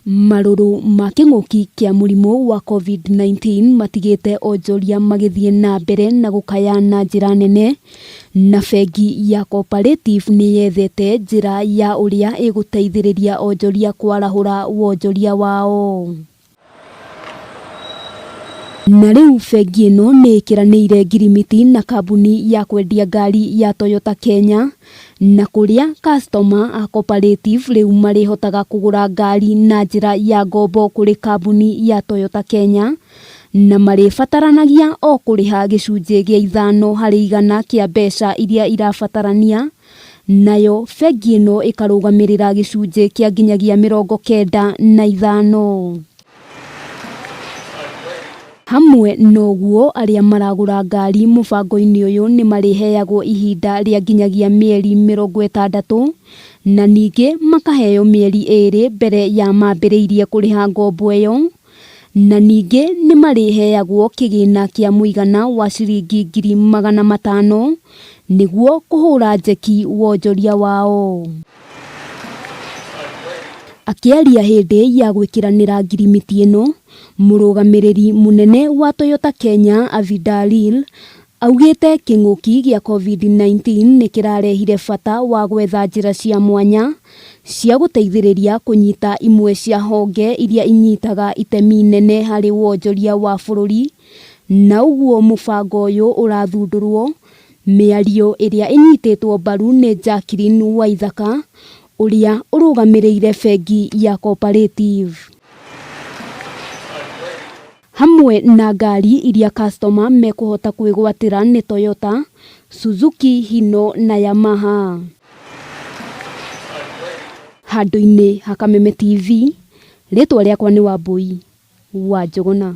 Maruru ma kinguki kia murimu wa COVID-19 matigite onjoria magithie na mbere na gukaya na njira nene, na bengi ya Cooperative ni yethete njira ya uria guteithiriria onjoria kwarahura wonjoria wao. Na riu bengi ino ni ikiraniire ngirimiti na kambuni ya kwendia ngari ya Toyota Kenya, na kuria customer a Cooperative riu marihotaga kugura ngari na njira ya ngombo kuri kambuni ya Toyota Kenya, na maribataranagia o kuriha gicunje gia 5 hari 100 kia mbeca iria irabatarania, nayo bengi ino ikarugamirira gicunje kia nginyagia 95. Hamwe noguo aria maragura ngari mubango-ini uyu ni mariheagwo ihinda ria nginyagia mieri 60, na ningi makaheo mieri 2 mbere ya mambiriirie kuriha ngombo iyo, na ningi ni mariheagwo kigina kia muigana wa ciringi 500,000 niguo kuhura njeki wonjoria wao. Akiaria hindi ya gwikiranira ngirimiti ino, murugamiriri munene wa Toyota Kenya Avidalil augite kinguki gia COVID-19 ni kirarehire bata wa gwetha njira cia mwanya cia guteithiriria kunyita imwe cia honge iria inyitaga itemi nene hari wonjoria wa bururi, na uguo mubango uyu urathundurwo miario iria inyititwo mbaru ni Jacqueline Waithaka uria urugamirire bengi ya Cooperative. Hamwe na ngari iria customer mekuhota kwigwatira ni Toyota, Suzuki, Hino na Yamaha. Handu-ini ha Kameme TV, ritwa riakwa ni Wambui wa Njuguna.